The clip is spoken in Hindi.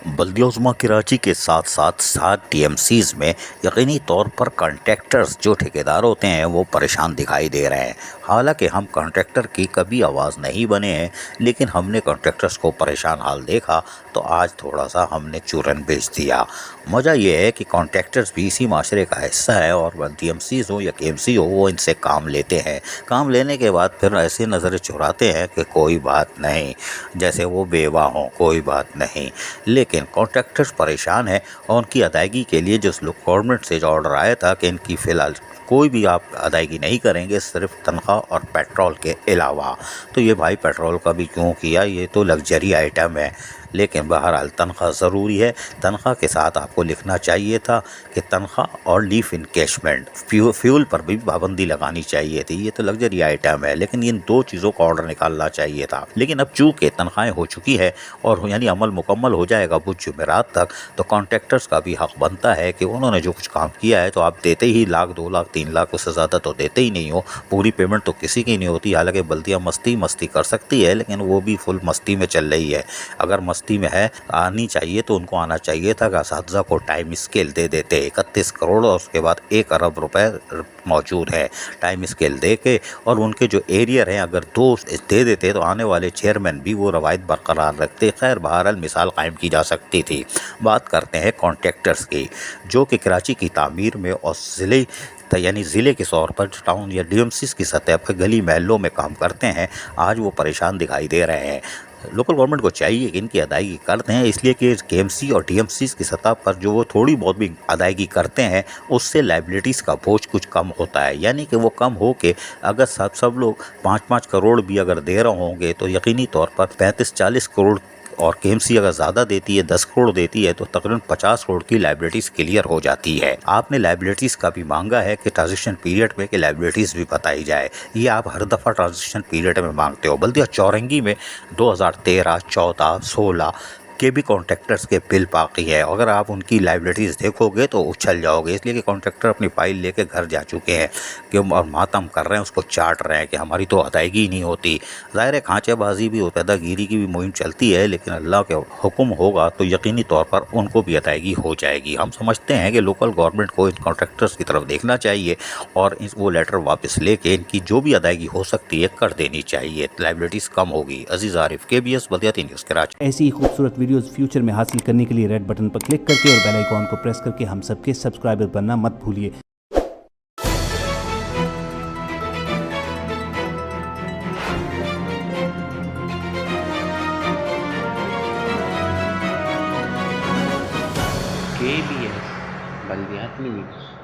बल्दिया कराची के साथ साथ 7 टीएमसीज में यकीनी तौर पर कॉन्ट्रैक्टर्स जो ठेकेदार होते हैं वो परेशान दिखाई दे रहे हैं। हालांकि हम कॉन्ट्रैक्टर की कभी आवाज़ नहीं बने हैं, लेकिन हमने कॉन्ट्रैक्टर्स को परेशान हाल देखा तो आज थोड़ा सा हमने चूरन बेच दिया। मज़ा ये है कि कॉन्ट्रैक्टर्स भी इसी माशरे का हिस्सा है और टीएमसीज हो या केएमसी हो वो इनसे काम लेते हैं। काम लेने के बाद फिर ऐसे नज़रें चुराते हैं कि कोई बात नहीं, जैसे वो बेवा हों, कोई बात नहीं। लेकिन कॉन्ट्रैक्टर्स परेशान हैं और उनकी अदायगी के लिए जो गवर्नमेंट से जो ऑर्डर आया था कि इनकी फ़िलहाल कोई भी आप अदायगी नहीं करेंगे सिर्फ तनख्वाह और पेट्रोल के अलावा। तो ये भाई पेट्रोल का भी क्यों किया, ये तो लग्जरी आइटम है। लेकिन बहरहाल तनख्वाह ज़रूरी है। तनख्वाह के साथ आपको लिखना चाहिए था कि तनख्वाह और लीव इनकैशमेंट, फ्यूल पर भी पाबंदी लगानी चाहिए थी। ये तो लग्जरी आइटम है, लेकिन इन दो चीज़ों का ऑर्डर निकालना चाहिए था। लेकिन अब चूँकि तनख्वाहें हो चुकी है और यानी अमल मुकम्मल हो जाएगा बुध जुमेरात तक, तो कॉन्ट्रैक्टर्स का भी हक़ बनता है कि उन्होंने जो कुछ काम किया है तो आप देते ही लाख 2 लाख 3 लाख, उससे ज़्यादा तो देते ही नहीं हो। पूरी पेमेंट तो किसी की नहीं होती। हालांकि बल्दिया मस्ती कर सकती है, लेकिन वो भी फुल मस्ती में चल रही है। अगर मस्ती में है आनी चाहिए तो उनको आना चाहिए था कि असातिज़ा को टाइम स्केल दे देते। 31 करोड़ और उसके बाद 1 अरब रुपए मौजूद है टाइम स्केल दे के, और उनके जो एरियर हैं अगर 2 दे देते तो आने वाले चेयरमैन भी वो रवायत बरकरार रखते। खैर बहरहाल मिसाल कायम की जा सकती थी। बात करते हैं कॉन्ट्रैक्टर्स की, जो कि कराची की तामीर में और यानी ज़िले के तौर पर टाउन या डीएमसीज की सतह पर गली महलों में काम करते हैं। आज वो परेशान दिखाई दे रहे हैं। लोकल गवर्नमेंट को चाहिए कि इनकी अदायगी करते हैं, इसलिए कि केएमसी और टीएमसीज की सतह पर जो वो थोड़ी बहुत भी अदायगी करते हैं उससे लाइबिलिटीज़ का बोझ कुछ कम होता है। यानी कि वो कम हो के अगर सब लोग 5-5 करोड़ भी अगर दे रहे होंगे तो यकीनी तौर पर 35-40 करोड़, और केएमसी अगर ज़्यादा देती है 10 करोड़ देती है तो तकरीबन 50 करोड़ की लाइबिलिटीज़ क्लियर हो जाती है। आपने लाइबिलिटीज़ का भी मांगा है कि ट्रांजिशन पीरियड में कि लाइबिलिटीज़ भी बताई जाए। ये आप हर दफ़ा ट्रांजिशन पीरियड में मांगते हो। बल्दिया चौरंगी में 2013, 14, 16 के भी कॉन्ट्रैक्टर्स के बिल बाकी है। अगर आप उनकी लाइबिलिटीज़ देखोगे तो उछल जाओगे, इसलिए कि कॉन्ट्रैक्टर अपनी फाइल लेके घर जा चुके हैं कि और मातम कर रहे हैं, उसको चाट रहे हैं कि हमारी तो अदायगी ही नहीं होती। ज़ाहिर है खांचेबाजी भी और पैदागिरी की भी मुहिम चलती है, लेकिन अल्लाह के हुक्म होगा तो यकीनी तौर पर उनको भी अदायगी हो जाएगी। हम समझते हैं कि लोकल गवर्नमेंट को इन कॉन्ट्रैक्टर्स की तरफ देखना चाहिए और वो लेटर वापस लेके इनकी जो भी अदायगी हो सकती है कर देनी चाहिए। लाइबिलिटीज़ कम होगी। अजीज़ आरिफ, KBS बल्दिया न्यूज़ कराची। ऐसी ही खूबसूरत वीडियोस फ्यूचर में हासिल करने के लिए रेड बटन पर क्लिक करके और बेल आइकॉन को प्रेस करके हम सबके सब्सक्राइबर बनना मत भूलिए। KBS बल्दिया न्यूज़।